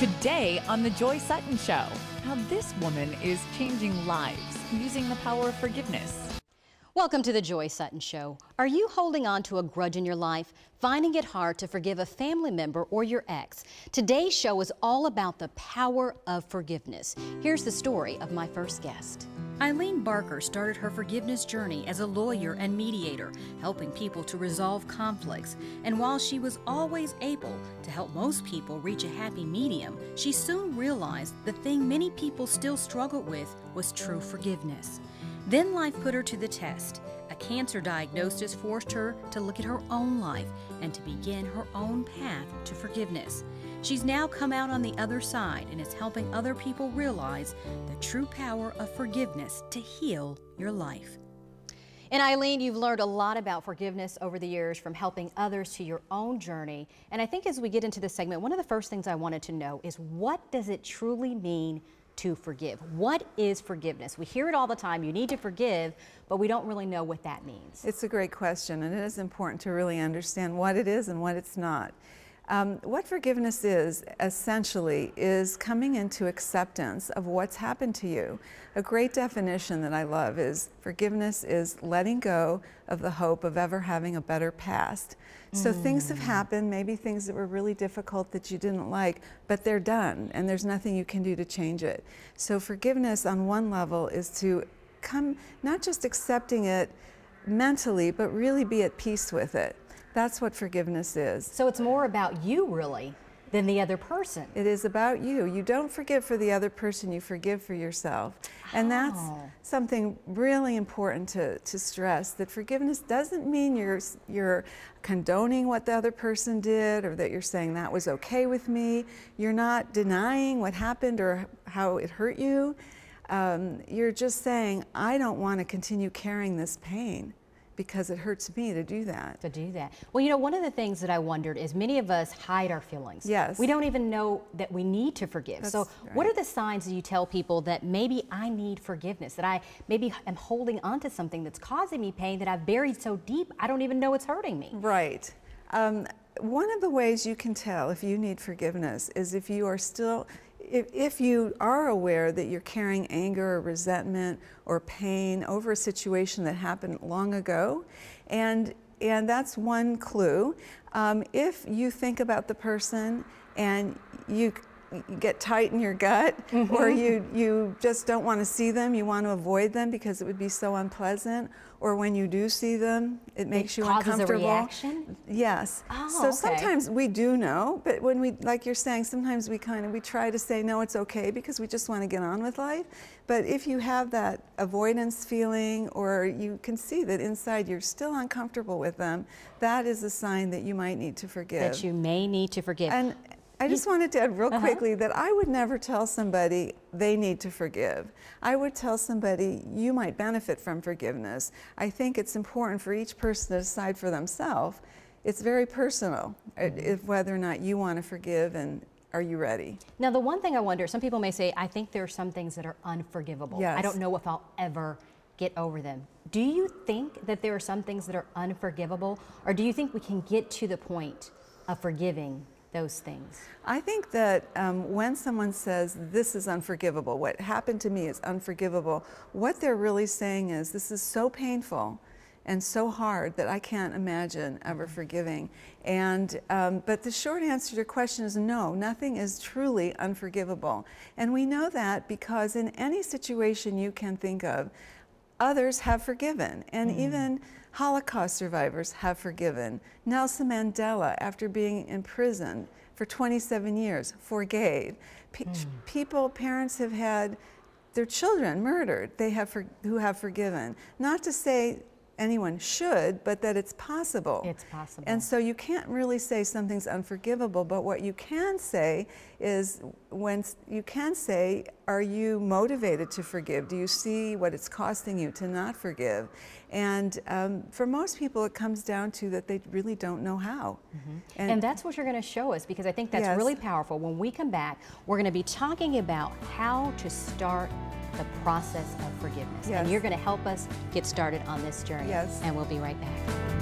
Today on The Joy Sutton Show, how this woman is changing lives using the power of forgiveness. Welcome to The Joy Sutton Show. Are you holding on to a grudge in your life, finding it hard to forgive a family member or your ex? Today's show is all about the power of forgiveness. Here's the story of my first guest. Eileen Barker started her forgiveness journey as a lawyer and mediator, helping people to resolve conflicts. And while she was always able to help most people reach a happy medium, she soon realized the thing many people still struggled with was true forgiveness. Then life put her to the test. A cancer diagnosis forced her to look at her own life and to begin her own path to forgiveness. She's now come out on the other side and is helping other people realize the true power of forgiveness to heal your life. And Eileen, you've learned a lot about forgiveness over the years, from helping others to your own journey. And I think as we get into this segment, one of the first things I wanted to know is, what does it truly mean to forgive? What is forgiveness? We hear it all the time, you need to forgive, but we don't really know what that means. It's a great question, and it is important to really understand what it is and what it's not. What forgiveness is, essentially, is coming into acceptance of what's happened to you. A great definition that I love is forgiveness is letting go of the hope of ever having a better past. So things have happened, maybe things that were really difficult that you didn't like, but they're done, and there's nothing you can do to change it. So forgiveness on one level is to come, not just accepting it mentally, but really be at peace with it. That's what forgiveness is. So it's more about you, really, than the other person. It is about you. You don't forgive for the other person, you forgive for yourself. And that's something really important to stress, that forgiveness doesn't mean you're condoning what the other person did, or that you're saying that was okay with me. You're not denying what happened or how it hurt you. You're just saying, I don't want to continue carrying this pain, because it hurts me to do that. Well, you know, one of the things that I wondered is, many of us hide our feelings. Yes. We don't even know that we need to forgive. So what are the signs that you tell people that maybe I need forgiveness, that I maybe am holding on to something that's causing me pain that I've buried so deep I don't even know it's hurting me? Right. One of the ways you can tell if you need forgiveness is if you are still, if you are aware that you're carrying anger or resentment or pain over a situation that happened long ago, and that's one clue. If you think about the person and you get tight in your gut, or you just don't want to see them, you want to avoid them because it would be so unpleasant, or when you do see them, it makes you uncomfortable. Causes a reaction? Yes. So sometimes we do know, but when we, like you're saying, sometimes we try to say, no, it's okay, because we just want to get on with life. But if you have that avoidance feeling, or you can see that inside you're still uncomfortable with them, that is a sign that you might need to forgive. That you may need to forgive. And I just wanted to add real quickly that I would never tell somebody they need to forgive. I would tell somebody, you might benefit from forgiveness. I think it's important for each person to decide for themselves. It's very personal, if whether or not you want to forgive, and are you ready? Now, the one thing I wonder, some people may say, I think there are some things that are unforgivable. Yes. I don't know if I'll ever get over them. Do you think that there are some things that are unforgivable, or do you think we can get to the point of forgiving those things? I think that when someone says, this is unforgivable, what happened to me is unforgivable, what they're really saying is, this is so painful and so hard that I can't imagine ever forgiving. And but the short answer to your question is no, nothing is truly unforgivable. And we know that because in any situation you can think of, others have forgiven, and even Holocaust survivors have forgiven. Nelson Mandela, after being in prison for 27 years, forgave. Parents have had their children murdered, who have forgiven. Not to say anyone should, but that it's possible. It's possible. And so you can't really say something's unforgivable, but what you can say is, are you motivated to forgive? Do you see what it's costing you to not forgive? And for most people, it comes down to that they really don't know how. And that's what you're going to show us, because I think that's really powerful. When we come back, we're going to be talking about how to start the process of forgiveness. And you're going to help us get started on this journey. And we'll be right back.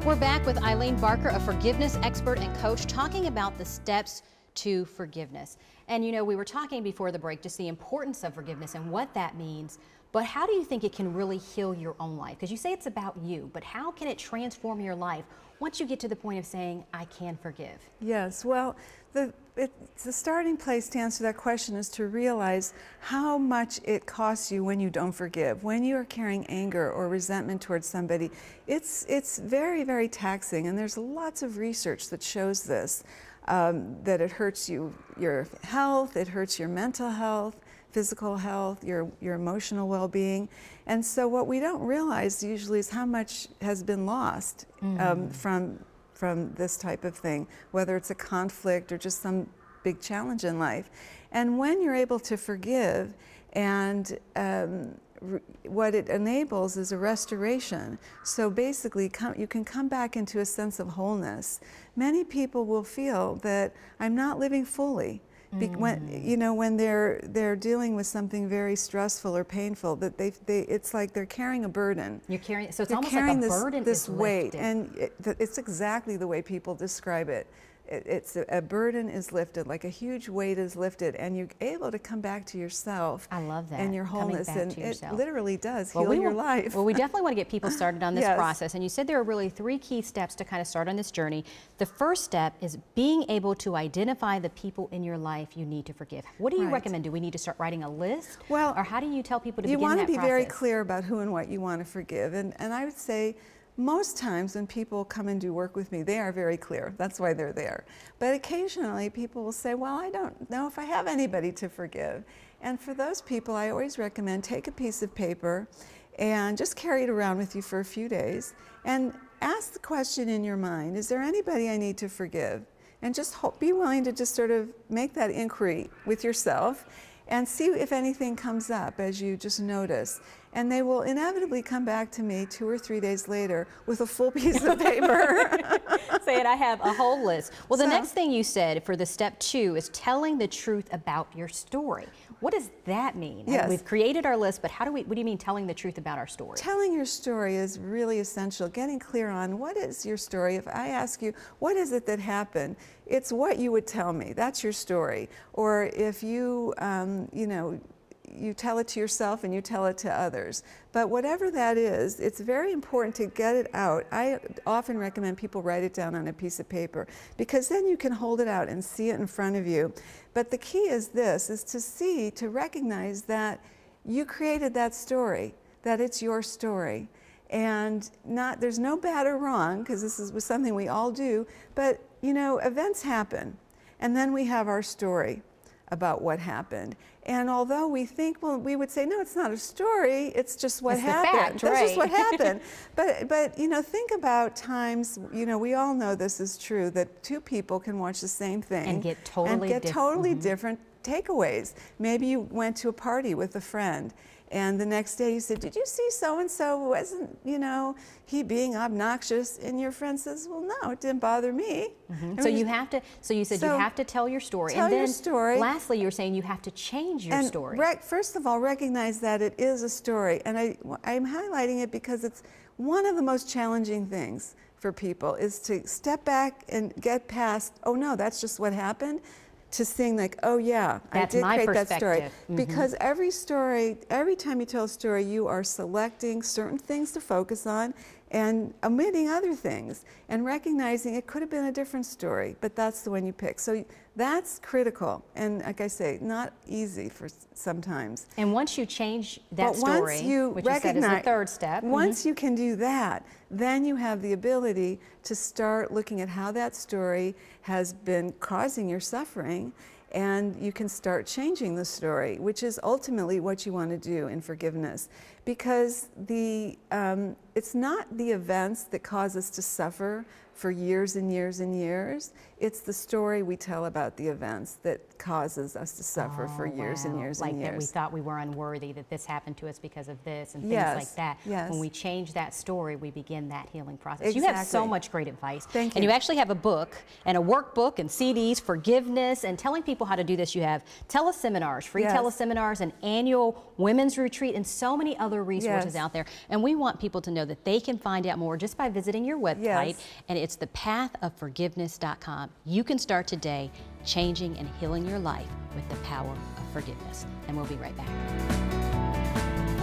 We're back with Eileen Barker, a forgiveness expert and coach, talking about the steps to forgiveness. And you know, we were talking before the break just the importance of forgiveness and what that means, but how do you think it can really heal your own life? Because you say it's about you, but how can it transform your life once you get to the point of saying, I can forgive? Yes, well, the starting place to answer that question is to realize how much it costs you when you don't forgive. When you are carrying anger or resentment towards somebody, it's very, very taxing, and there's lots of research that shows this, that it hurts your health, it hurts your mental health, physical health, your emotional well-being. And so what we don't realize usually is how much has been lost from this type of thing, whether it's a conflict or just some big challenge in life. And when you're able to forgive, and what it enables is a restoration. So basically you can come back into a sense of wholeness. Many people will feel that I'm not living fully. When they're dealing with something very stressful or painful, that it's like they're carrying a burden. You're carrying, so it's they're almost carrying like a burden this is weight, lifted. and it's exactly the way people describe it. It's a burden is lifted, like a huge weight is lifted, and you're able to come back to yourself. I love that. And your wholeness, and it literally does heal your life. Well, we definitely want to get people started on this process, and you said there are really 3 key steps to kind of start on this journey. The first step is being able to identify the people in your life you need to forgive. What do you recommend? Do we need to start writing a list? Well, or how do you tell people to begin that process? You want to be very process? clear about who and what you want to forgive, and I would say most times when people come and do work with me, they are very clear. That's why they're there. But occasionally people will say, well, I don't know if I have anybody to forgive. And for those people, I always recommend take a piece of paper and just carry it around with you for a few days and ask the question in your mind, is there anybody I need to forgive? And just be willing to just sort of make that inquiry with yourself and see if anything comes up as you just notice. And they will inevitably come back to me 2 or 3 days later with a full piece of paper. Saying I have a whole list. Well, the next thing you said for the step 2 is telling the truth about your story. What does that mean? Yes. We've created our list, but what do you mean telling the truth about our story? Telling your story is really essential. Getting clear on what is your story. If I ask you, what is it that happened? It's what you would tell me. That's your story. Or if you, you tell it to yourself and you tell it to others. But whatever that is, it's very important to get it out. I often recommend people write it down on a piece of paper, because then you can hold it out and see it in front of you. But the key is this, is to recognize that you created that story, that it's your story. And there's no bad or wrong, because this was something we all do, but events happen. And then we have our story about what happened. And although we think, well, we would say, no, it's not a story, it's just what happened. That's just what happened. But think about times, we all know this is true, that 2 people can watch the same thing and get totally different takeaways. Maybe you went to a party with a friend, and the next day you said, did you see so-and-so? Wasn't, he being obnoxious? And your friend says, well, no, it didn't bother me. So you have to, you said you have to tell your story. Tell your story. Lastly, you're saying you have to change your story. First of all, recognize that it is a story. And I'm highlighting it because it's one of the most challenging things for people, is to step back and get past, oh no, that's just what happened, to seeing like, oh yeah, I did create that story. Because every time you tell a story, you are selecting certain things to focus on and omitting other things, and recognizing it could have been a different story, but that's the one you pick. So that's critical, and like I say, not easy for sometimes. And once you change that story, which you said is the 3rd step. Once you can do that, then you have the ability to start looking at how that story has been causing your suffering, and you can start changing the story, which is ultimately what you want to do in forgiveness. Because it's not the events that cause us to suffer for years and years and years. It's the story we tell about the events that causes us to suffer for years and years and years. Like that we thought we were unworthy, that this happened to us because of this, and things like that. When we change that story, we begin that healing process. You have so much great advice. Thank you. And you actually have a book and a workbook and CDs, forgiveness, and telling people how to do this. You have teleseminars, free teleseminars, an annual women's retreat, and so many other other resources out there. And we want people to know that they can find out more just by visiting your website. And it's thepathofforgiveness.com. You can start today changing and healing your life with the power of forgiveness. And we'll be right back.